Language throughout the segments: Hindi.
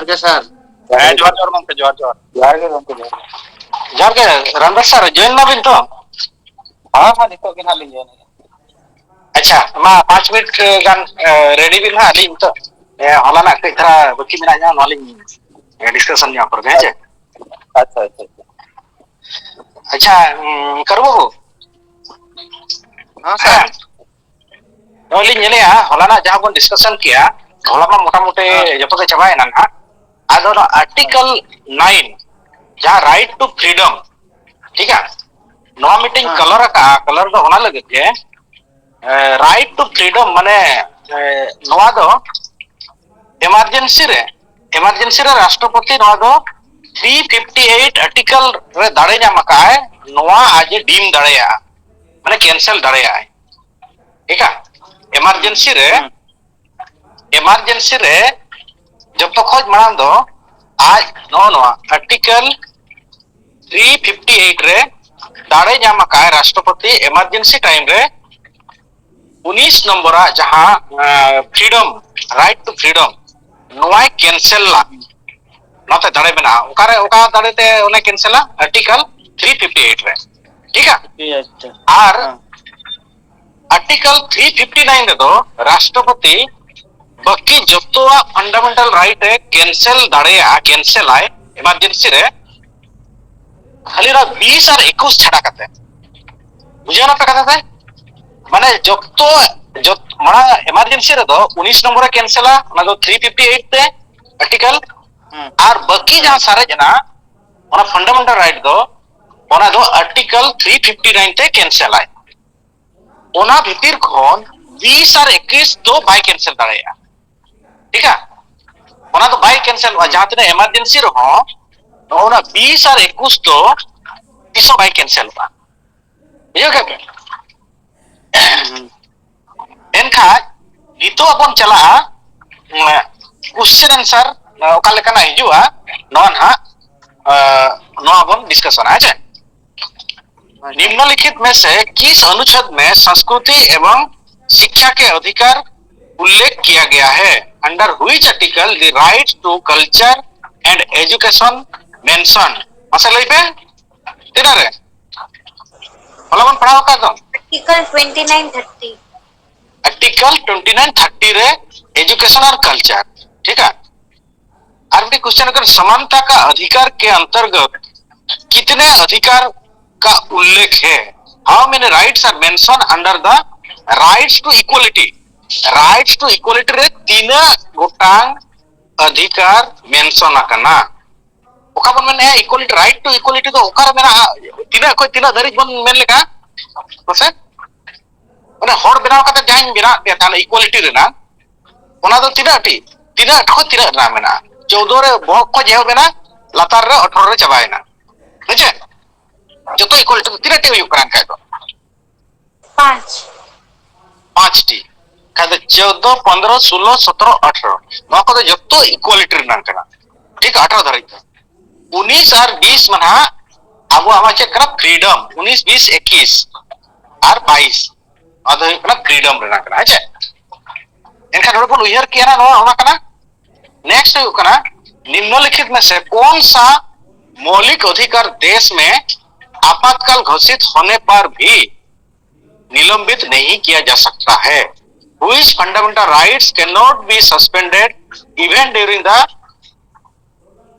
जोहार के सर। जोहार जोहार गंके जोहार जोहार जोहार के गंके जोहार। जोहार के रामदास सर जॉइन ना बिन तो हाँ हाँ नितो के ना लिंजो नहीं। अच्छा मा 5 मिनट गान रेडी बिन हा लिंग तो होला ना कई थरा बकी मेना nya नॉलिंग डिस्कशन nya पर है अच्छा अच्छा अच्छा करबो हाँ सर। नॉलिंग ने या होला ना जहां बन डिस्कशन किया होला मा मोटा मोटे जतो के चबाय ना हा आदो आर्टिकल 9 जहां राइट टू फ्रीडम ठीक है नवा मीटिंग कलर का कलर दो होना लगे के राइट टू फ्रीडम माने नवा दो इमरजेंसी रे राष्ट्रपति नवा दो 358 आर्टिकल रे दाड़े नाम काए नवा आज डीम दाड़ेया माने कैंसिल दाड़ेया ठीक है इमरजेंसी रे जब तो खोज मांग दो आज नो आर्टिकल 358 रे दाड़े नाम काए राष्ट्रपति इमरजेंसी टाइम रे 19 नंबर जहां फ्रीडम राइट टू फ्रीडम नोवाई कैंसिल ला नोते दाड़े बना ओकारे ओका दाड़े ते ओने कैंसिल आर्टिकल 358 रे ठीक है और आर्टिकल 359 रे दो राष्ट्रपति बाकी जत्तोआ फंडामेंटल राइट है कैंसिल दाड़ेया कैंसिल आए इमरजेंसी रे खाली रा 20 और 21 छाड़ा करते बुझे ना कथा था माने जत्तो जत माना इमरजेंसी रे दो 19 नंबर कैंसिल ना दो 358 ते आर्टिकल और बाकी जहां सारे जना ओना फंडामेंटल राइट दो ओना दो आर्टिकल 359 ते कैंसिल आए ओना भीतर खोन 20 और 21 दो बाय कैंसिल दाड़ेया ठीक है ओना तो बाय कैंसिल जहां तने इमरजेंसी रो ओना 20 और 21 दो तीसो बाय कैंसिल बा बुझो के एनखा नितो अपन चला क्वेश्चन आंसर ओका लेकना हिजुआ नॉन हा नो अपन डिस्कशन है निम्नलिखित में से किस अनुच्छेद में संस्कृति एवं शिक्षा के अधिकार उल्लेख किया गया है under which article the right to culture and education mention मसले पे तेरा रे होला मन पढ़ाओ का तो आर्टिकल 2930 आर्टिकल 2930 रे एजुकेशन और कल्चर ठीक है आरबी क्वेश्चन अगर समानता का अधिकार के अंतर्गत कितने अधिकार का उल्लेख है how many rights are mention under the rights to equality रे तीन गोटांग अधिकार मेंशन करना ओका बन में इक्वलिटी राइट टू इक्वलिटी तो ओकर मेना तीना धरी बन मेन लेका बसे माने हर बनाव काते जाइन बिना दे थाना इक्वलिटी रे ना ओना दो तीना खो तीना ना मेना 14 रे बहक को जेव बेना लातार रे 18 रे चबायना बुझे जो तो इक्वलिटी तीना टे हुई करान काय तो 5 टी कादे 14 15 16 17 18 नो को जो तो इक्वलिटी रे ना कना ठीक 18 धरि 19 और 20 मना अब आमा चेक करा फ्रीडम 19 20 21 और 22 अदो कना फ्रीडम रे ना कना है इनका नोड पर उयहर किया ना होना कना नेक्स्ट है कना निम्नलिखित में से कौन सा मौलिक अधिकार देश में आपातकाल घोषित होने पर भी निलंबित नहीं किया जा सकता है which fundamental rights cannot be suspended even during the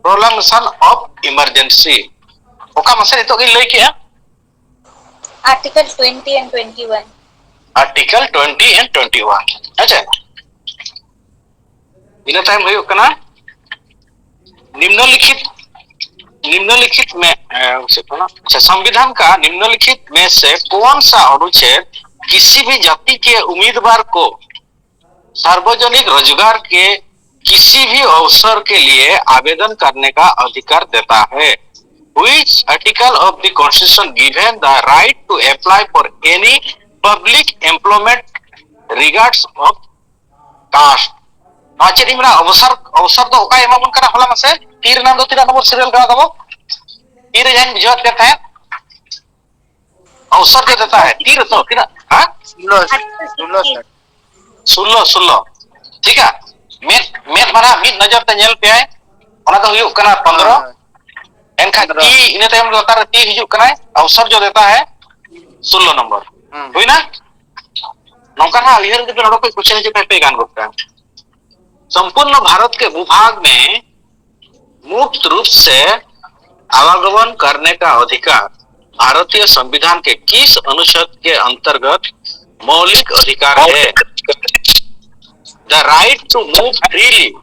prolongation of emergency ओका मसे तो के लई किया आर्टिकल 20 and 21 आर्टिकल 20 एंड 21 अच्छा इन टाइम हुई कना निम्नलिखित में अच्छा संविधान का निम्नलिखित में से कौन सा अनुच्छेद किसी भी जाति के उम्मीदवार को सार्वजनिक रोजगार के किसी भी अवसर के लिए आवेदन करने का अधिकार देता है which article of the constitution given the right to apply for any public employment regards of caste नाचे निमरा अवसर तो ओका एमा बन करा होला मसे तीर नाम दो तीन नंबर सीरियल करा दबो तीर जान बिजत करता है अवसर जो देता है तीर तो तीन हां 16 ठीक है मैं माना मिड नजर ते नेल पे है ona to huyuk kana 15 एनखा T इने टाइम जो तार टी हिजुक कना अवसर जो देता है 16 नंबर हुई ना नौका ना लिहर के नोडो कोई क्वेश्चन जो पे गान करता संपूर्ण भारत के भूभाग में मुक्त रूप से आवागमन करने का अधिकार भारतीय संविधान के किस अनुच्छेद के अंतर्गत मौलिक अधिकार है the right to move freely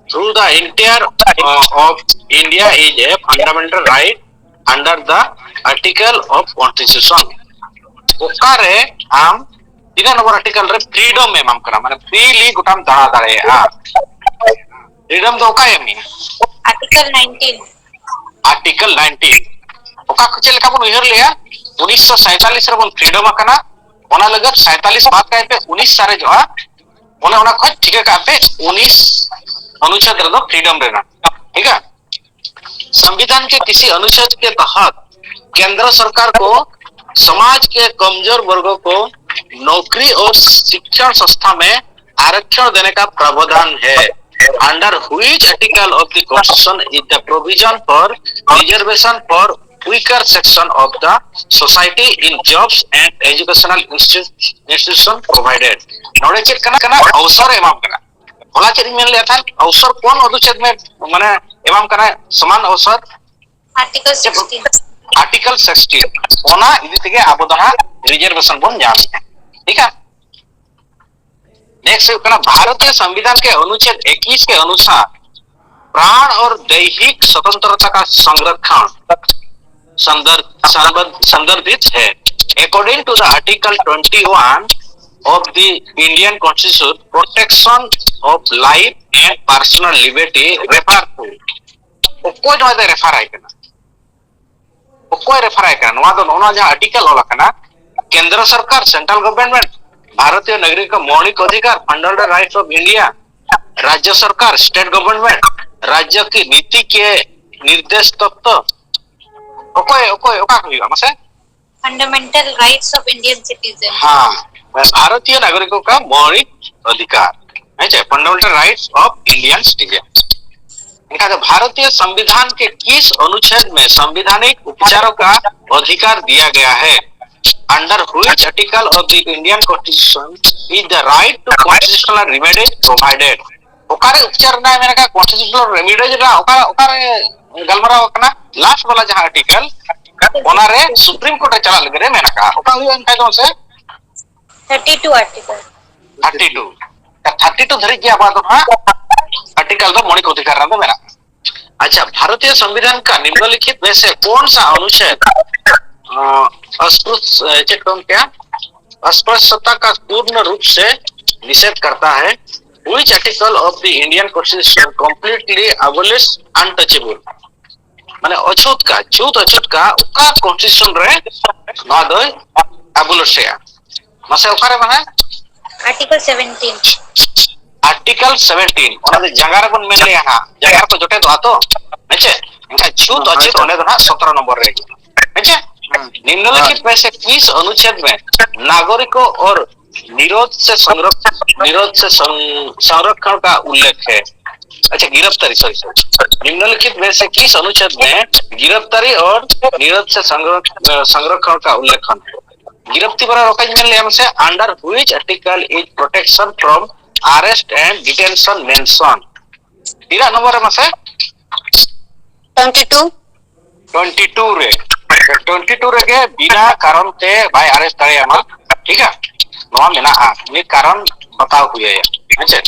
through the entire of India is a fundamental right under the article of constitution okare am tina number article re freedom em am kana mane freely gotam dana dare a freedom do ka em Article 19. article 19 oka ko chele ka bon uher leya 1947 re bon freedom akana ona lagat 47 बात का पे 19 सारे जो ona ona को ठीक है का पे 19 अनुच्छेद रहा फ्रीडम रहना ठीक है संविधान के किसी अनुच्छेद के तहत केंद्र सरकार को समाज के कमजोर वर्गों को नौकरी और शिक्षण संस्था में आरक्षण देने का प्रावधान है under which article of the constitution is the provision for reservation for weaker section of the society in jobs and educational institution provided नोड़े चेक करना अवसर एवं करना होला चेक में ले था अवसर कौन अनुच्छेद में माने एवं करना समान अवसर Article 16. आर्टिकल 16 ओना इदी থেকে আবেদন रिजर्वेशन बन जाम ठीक है नेक्स्ट करना भारतीय संविधान के अनुच्छेद 21 के अनुसार प्राण और दैहिक स्वतंत्रता का संरक्षण संदर्भित है according to the article 21 of the Indian Constitution protection of life and personal liberty refer to कोई नोए दे रेफर आए करना कोई रेफर आए करना नोआ तो नोना जहाँ आर्टिकल होला करना केंद्र सरकार सेंट्रल गवर्नमेंट भारतीय नागरिक का मौलिक अधिकार फंडामेंटल राइट्स ऑफ इंडिया राज्य सरकार स्टेट गवर्नमेंट राज्य की नीति के निर्देश तत्व कोई कोई ओका हुआ मसे Fundamental rights of Indian citizen. हाँ भारतीय नागरिकों का मौलिक अधिकार है fundamental rights of Indian citizen इनका भारतीय संविधान के किस अनुच्छेद में संवैधानिक उपचारों का अधिकार दिया गया है under which article of the Indian constitution is the right to constitutional remedies provided ओकारे उपचार ना मेरा का कॉन्स्टिट्यूशनल रेमेडीज ना ओकारे गलमरा वकना लास्ट वाला जहां आर्टिकल ओनारे सुप्रीम कोर्ट चला लगे रे मेरा का ओका हुई इनका तो से 32 article. 32 धरी क्या बात है आर्टिकल तो मौलिक अधिकार रहा मेरा अच्छा भारतीय संविधान का निम्नलिखित में से कौन सा अनुच्छेद अस्पृश्यता का पूर्ण रूप से निषेध करता है which article of the Indian Constitution completely abolish untouchable माने अछूत का उका कॉन्स्टिट्यूशन रे ना दो abolish है मासे ओकारे माने Article 17. आर्टिकल 17 ओना दे जंगार बन मेले यहां जंगार तो जोटे दो आतो नेचे इनका छूत अछूत ओने दो ना 17 नंबर रे नेचे निम्नलिखित में से किस अनुच्छेद में नागरिकों और निरोध से संरक्षण का उल्लेख है अच्छा गिरफ्तारी सॉरी निम्नलिखित में से किस अनुच्छेद में गिरफ्तारी और निरोध से संरक्षण का उल्लेख है गिरफ्ती बरा रोका जिमें ले हमसे under which article is protection from arrest and detention mention तीरा नंबर में से 22 रे 22 रे के बिना कारण ते भाई अरेस्ट करे हम ठीक है नोआ मेना आ ये कारण बताओ हुए है अच्छा